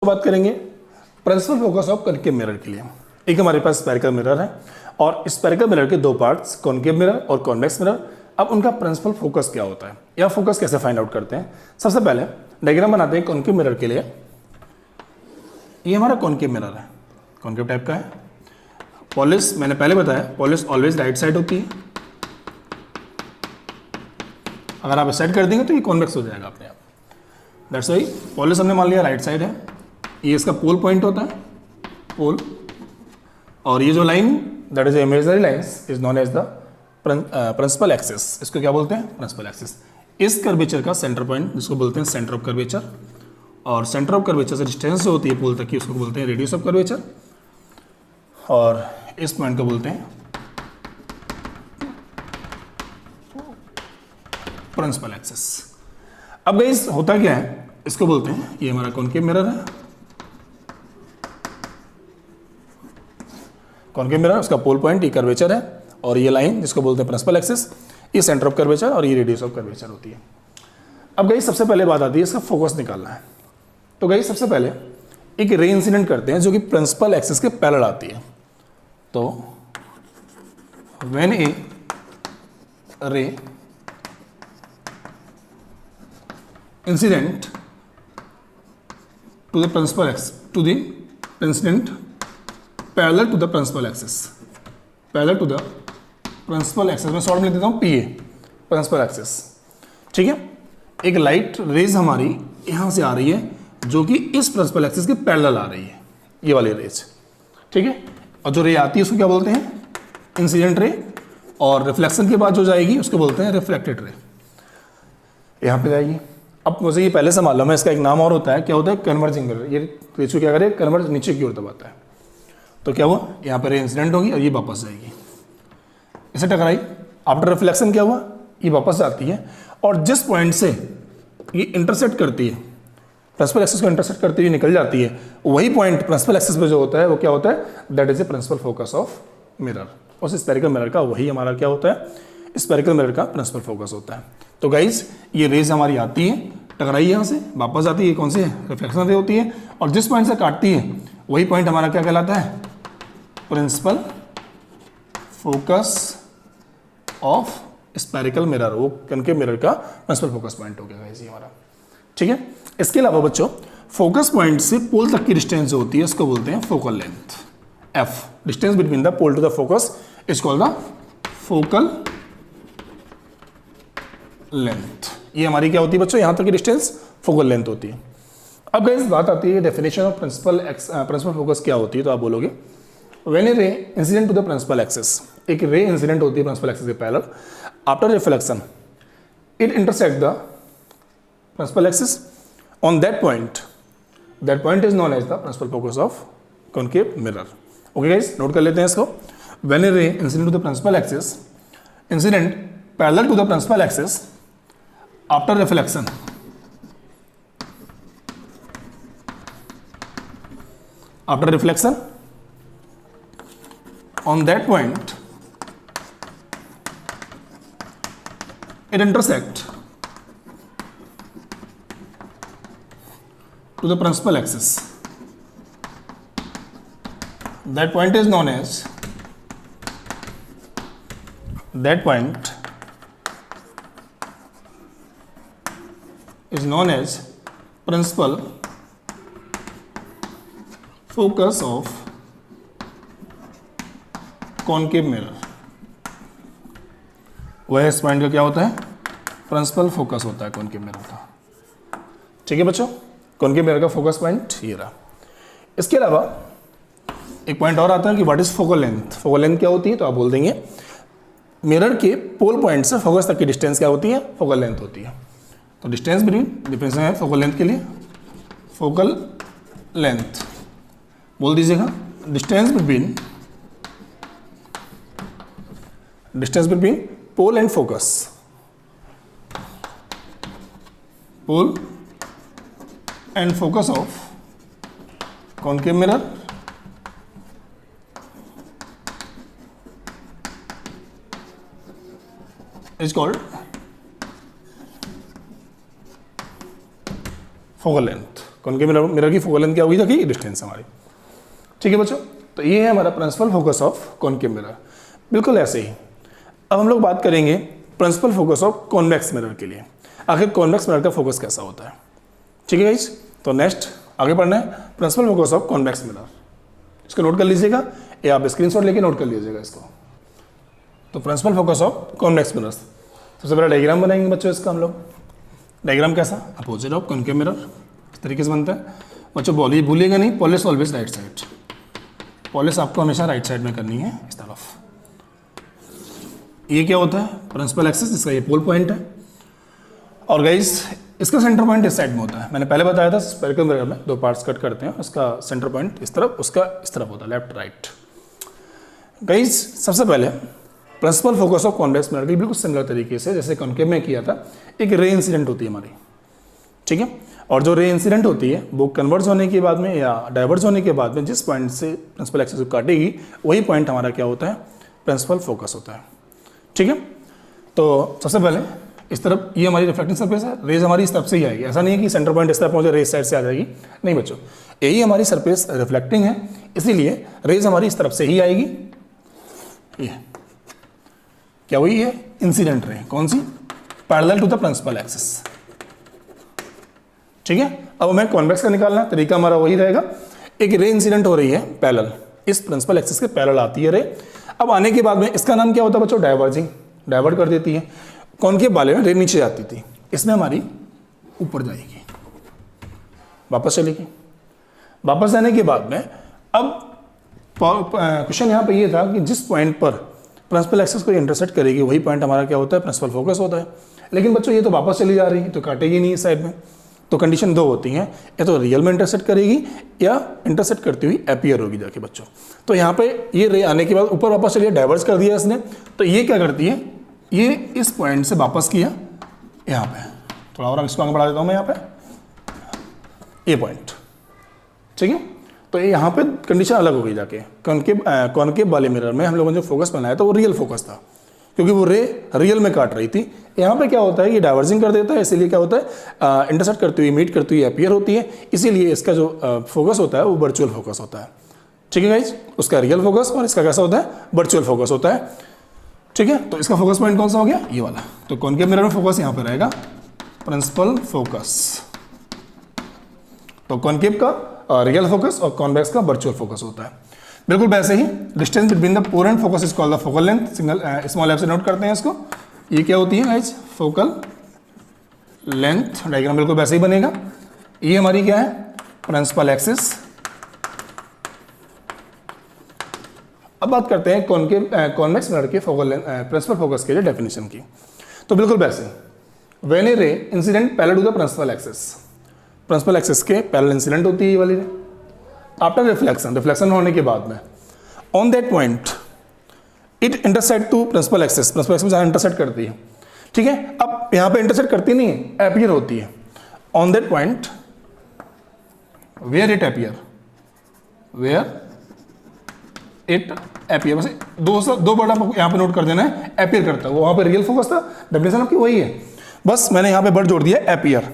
बात करेंगे principal focus of concave mirror के लिए। एक हमारे पास स्फेरिकल मिरर है और स्फेरिकल मिरर के दो पार्ट्स कॉनकेव मिरर और कॉन्वेक्स मिरर। अब उनका प्रिंसिपल फोकस क्या होता है या फोकस कैसे फाइंड आउट करते हैं। सबसे पहले डायग्राम बनाते हैं कॉनकेव मिरर के लिए। ये हमारा कॉनकेव मिरर है, कॉनकेव टाइप का है। पॉलिश मैंने पहले बताया, पॉलिश ऑलवेज राइट साइड होती है। अगर आप सेट कर देंगे तो ये कॉन्वेक्स हो जाएगा अपने आप। दैट्स वाई पॉलिश हमने मान लिया राइट साइड है। ये इसका पोल पॉइंट होता है, पोल। और ये जो line that is imaginary lines is known as the principal axis. इसको क्या बोलते हैं? Principal axis. इस कर्वेचर का सेंटर पॉइंट जिसको बोलते हैं सेंटर ऑफ कर्वेचर, और सेंटर ऑफ कर्वेचर से डिस्टेंस जो होती है पोल तक की उसको बोलते हैं रेडियस ऑफ कर्वेचर, और इस पॉइंट को बोलते हैं प्रिंसिपल एक्सिस। अब गाइस होता क्या है, इसको बोलते हैं, ये हमारा कॉनकेव मिरर है। कॉनकेव मिरर, उसका पोल पॉइंट ये कर्वेचर है, और ये लाइन जिसको बोलते हैं प्रिंसिपल एक्सिस, ये सेंटर ऑफ कर्वेचर और ये रेडियस ऑफ कर्वेचर होती है। अब गाइस सबसे पहले बात आती है इसका फोकस निकालना है। तो गाइस सबसे पहले एक रे इंसिडेंट करते हैं जो कि प्रिंसिपल एक्सिस के पैरेलल आती है। तो when a ray incident to the principal axis, to the incident parallel to the principal axis, parallel to the principal axis, मैं शॉर्ट में लिख देता हूँ PA, principal axis। ठीक है, एक लाइट रेज हमारी यहाँ से आ रही है जो कि इस प्रिंसिपल एक्सिस के पैरेलल आ रही है, ये वाली रेज। ठीक है, और जो रे आती है उसको क्या बोलते हैं? Incident ray. और रिफ्लेक्शन के बाद जो जाएगी उसको बोलते हैं रिफ्लेक्टेड रे, यहाँ पे जाएगी। अब मुझे ये पहले से मालूम है, इसका एक नाम और होता है, क्या होता है? Converging mirror. ये रेशो क्या करे? कन्वर्ज नीचे की ओर दबाता है। तो क्या हुआ, यहाँ पर इंसिडेंट होगी और ये वापस जाएगी, इसे टकराई। आफ्टर रिफ्लेक्शन क्या हुआ, ये वापस जाती है, और जिस पॉइंट से ये इंटरसेक्ट करती है, प्रिंसिपल एक्सिस को इंटरसेक्ट करती हुई निकल जाती है, वही पॉइंट प्रिंसिपल एक्सिस पे जो होता है वो क्या होता है? That is a principal focus of mirror. उस स्फेरिकल मिरर का वही हमारा क्या होता है? स्फेरिकल मिरर का प्रिंसिपल फोकस होता है। तो गाइज ये रेज हमारी आती है, टकराई यहाँ से, वापस आती है, कौन सी है? रिफ्लेक्शन रे होती है, और जिस पॉइंट से काटती है वही पॉइंट हमारा क्या कहलाता है? Principal focus of spherical mirror. वो कॉनकेव मिरर का प्रिंसिपल फोकस पॉइंट हो गया गाइज ये हमारा। ठीक है, इसके अलावा बच्चों फोकस पॉइंट से पोल तक की डिस्टेंस जो होती है उसको बोलते हैं focal length, F. Distance between the pole to the focus is called the focal length. ये हमारी क्या होती है बच्चों? यहां तक की डिस्टेंस फोकल लेंथ होती है। अब गाइस बात आती है डेफिनेशन ऑफ प्रिंसिपल फोकस क्या होती है। तो आप बोलोगे when a ray incident to the principal axis, एक रे इंसिडेंट होती है प्रिंसिपल एक्सिस के parallel. After reflection it intersect the principal axis on that point is known as the principal focus of concave mirror. Okay guys, note कर लेते हैं इसको। When a ray incident to the principal axis, incident parallel to the principal axis, after reflection on that point it intersect to the principal axis. That point is known as principal focus of concave mirror। वह इस point का क्या होता है? Principal focus होता है concave mirror का। ठीक है बच्चों, कॉनकेव मिरर का फोकस पॉइंट ये रहा। इसके अलावा एक पॉइंट और आता है कि what is focal length. Focal length क्या होती है? तो आप बोल देंगे मिरर के पोल पॉइंट से फोकस तक की डिस्टेंस क्या होती है? फोकल लेंथ होती है। तो डिस्टेंस बिटवीन, डिफरेंस है फोकल लेंथ के लिए, फोकल लेंथ बोल दीजिएगा। Distance between pole and focus, pole and focus of concave mirror is called focal length. Concave mirror की फोकल लेंथ क्या होगी, देखिए डिस्टेंस हमारी। ठीक है बच्चों, तो ये है हमारा principal focus of concave mirror. बिल्कुल ऐसे ही अब हम लोग बात करेंगे principal focus of convex mirror के लिए। आखिर कॉन्वेक्स मिरर का फोकस कैसा होता है। ठीक है गाइस, तो नेक्स्ट आगे पढ़ना है principal focus of convex mirror. इसको नोट कर लीजिएगा या आप स्क्रीनशॉट लेके नोट कर लीजिएगा इसको। तो principal focus of convex mirror, सबसे पहले डायग्राम बनाएंगे बच्चों इसका हम लोग। डायग्राम कैसा, अपोजिट ऑफ कॉनकेव मिरर इस तरीके से बनता है बच्चों। भूलिएगा नहीं, polish always right side, polish आपको हमेशा राइट साइड में करनी है इस तरफ। ये क्या होता है, प्रिंसिपल एक्सिस, इसका ये पोल पॉइंट है। और गाइस इसका सेंटर पॉइंट इस साइड में होता है। मैंने पहले बताया था स्फेरिकल मिरर में दो पार्ट्स कट करते हैं, उसका सेंटर पॉइंट इस तरफ, उसका इस तरफ होता है, लेफ्ट राइट। गाइस सबसे पहले principal focus of convex mirror की बिल्कुल सिमिलर तरीके से जैसे कॉनकेव में किया था, एक रे इंसिडेंट होती है हमारी। ठीक है, और जो रे इंसिडेंट होती है वो कन्वर्ज होने के बाद में या डाइवर्ज होने के बाद में जिस पॉइंट से प्रिंसिपल एक्सिस को काटेगी वही पॉइंट हमारा क्या होता है, प्रिंसिपल फोकस होता है। ठीक है, तो सबसे पहले इस तरफ ये हमारी रिफ्लेक्टिंग सरफेस है, रेज हमारी इस तरफ से ही आएगी। ऐसा नहीं है कि सेंटर पॉइंट इस तरफ पहुंचे रेज साइड से आ जाएगी, नहीं बच्चों, यही हमारी सरफेस रिफ्लेक्टिंग है, इसीलिए रेज हमारी इस तरफ से ही आएगी। ये क्या हुई है, इंसिडेंट रे, कौन सी, parallel to the principal axis. ठीक है, अब हमें कॉन्वेक्स का निकालना, तरीका हमारा वही रहेगा। एक रे इंसिडेंट हो रही है पैरेलल, इस प्रिंसिपल एक्सिस के पैरेलल आती है रे। अब आने के बाद में इसका नाम क्या होता है बच्चों, डाइवर्जिंग, डाइवर्ट कर देती है। कॉनकेव वाले में रे नीचे जाती थी, इसमें हमारी ऊपर जाएगी, वापस चलेगी। वापस आने के बाद में अब क्वेश्चन यहाँ पे ये था कि जिस पॉइंट पर प्रिंसिपल एक्सिस को इंटरसेक्ट करेगी वही पॉइंट हमारा क्या होता है, प्रिंसिपल फोकस होता है। लेकिन बच्चों ये तो वापस चली जा रही है, तो काटेगी नहीं इस साइड में। तो कंडीशन दो होती हैं, या तो रियल में इंटरसेक्ट करेगी या इंटरसेक्ट करती हुई अपीयर होगी जाके बच्चों। तो यहाँ पे ये रे आने के बाद ऊपर वापस चलिए, डाइवर्स कर दिया इसने, तो ये क्या करती है, ये इस पॉइंट से वापस किया यहाँ पे, थोड़ा और इसको आगे बढ़ा देता हूँ मैं यहाँ पे, ये पॉइंट। ठीक है, तो ये यहाँ पे कंडीशन अलग हो गई जाके। कॉनकेव वाले मिरर में हम लोगों ने जो फोकस बनाया था वो रियल फोकस था, क्योंकि वो रे रियल में काट रही थी। यहाँ पे क्या होता है, ये डाइवर्जिंग कर देता है, इसीलिए क्या होता है, इंटरसेक्ट करती हुई, मीट करती हुई अपीयर होती है, इसीलिए इसका जो फोकस होता है वो वर्चुअल फोकस होता है। ठीक है गाइज, उसका रियल फोकस और इसका कैसा होता है, वर्चुअल फोकस होता है। ठीक है, तो इसका फोकस पॉइंट कौन सा हो गया, ये वाला। तो कॉनकेव मिरर में फोकस यहाँ पे रहेगा प्रिंसिपल फोकस। तो कॉनकेव का रियल फोकस और कॉन्वेक्स का वर्चुअल फोकस होता है। बिल्कुल वैसे ही distance between the pole and focus is called the focal length. Single small F से नोट करते हैं इसको। ये क्या होती है गाइस, फोकल लेंथ। डायग्राम बिल्कुल वैसे ही बनेगा। ये हमारी क्या है, प्रिंसिपल एक्सिस। अब बात करते हैं कॉन्वेक्स मिरर के फोकल लेंथ प्रिंसिपल फोकस के लिए डेफिनेशन की। तो बिल्कुल वैसे, when a ray incident parallel to the principal axis, principal axis के पैरेलल इंसिडेंट होती है ये वाली रे। आफ्टर रिफ्लेक्शन होने के बाद में on that point it intersect to principal axis में जहाँ इंटरसेक्ट करती है। ठीक है, अब यहाँ पे इंटरसेक्ट करती नहीं है, अपीयर होती है। On that point where it appear, बस दो वर्ड आपको यहाँ पे नोट कर देना है, अपीयर करता है। वो वहाँ पे रियल फोकस था, डेफिनेशन आपकी वही है, बस मैंने यहाँ पे वर्ड जोड़ दिया appear.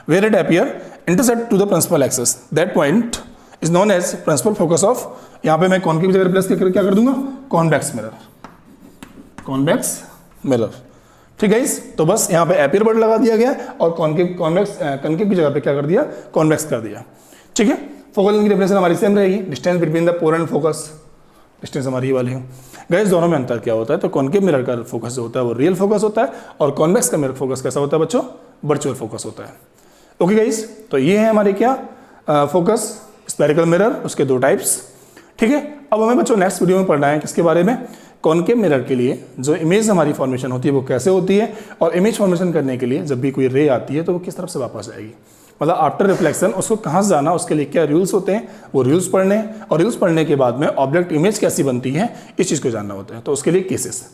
Where it appear intersect to the principal axis, that point is known as principal focus of, यहाँ पे मैं कॉनकेव की जगह रिप्लेस करके क्या कर दूंगा, कॉन्वेक्स मिरर, कॉन्वेक्स मिरर। ठीक है, तो बस यहाँ पे अपीयर वर्ड लगा दिया गया और कॉनकेव की जगह पे क्या कर दिया, कॉन्वेक्स कर दिया। ठीक है, फोकल लेंथ की डेफिनेशन हमारी सेम रहेगी, distance between the pole and focus, distance हमारी वाली है। गाइस दोनों में अंतर क्या होता है, तो कॉनकेव मिरर का फोकस जो होता है वो रियल फोकस होता है और कॉन्वेक्स का मिरर फोकस कैसा होता है बच्चों, वर्चुअल फोकस होता है। ओके गाइस, तो ये है हमारे क्या फोकस, स्फेरिकल मिरर, उसके दो टाइप्स। ठीक है, अब हमें बच्चों नेक्स्ट वीडियो में पढ़ना है किसके बारे में, कॉनकेव मिरर के लिए जो इमेज हमारी फॉर्मेशन होती है वो कैसे होती है, और इमेज फॉर्मेशन करने के लिए जब भी कोई रे आती है तो वो किस तरफ से वापस आएगी, मतलब आफ्टर रिफ्लेक्शन उसको कहाँ से जाना, उसके लिए क्या रूल्स होते हैं, वो रूल्स पढ़ने, और रूल्स पढ़ने के बाद में ऑब्जेक्ट इमेज कैसी बनती है इस चीज़ को जानना होता है, तो उसके लिए केसेस।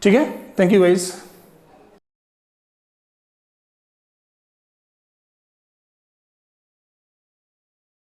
ठीक है, थैंक यू गाइस।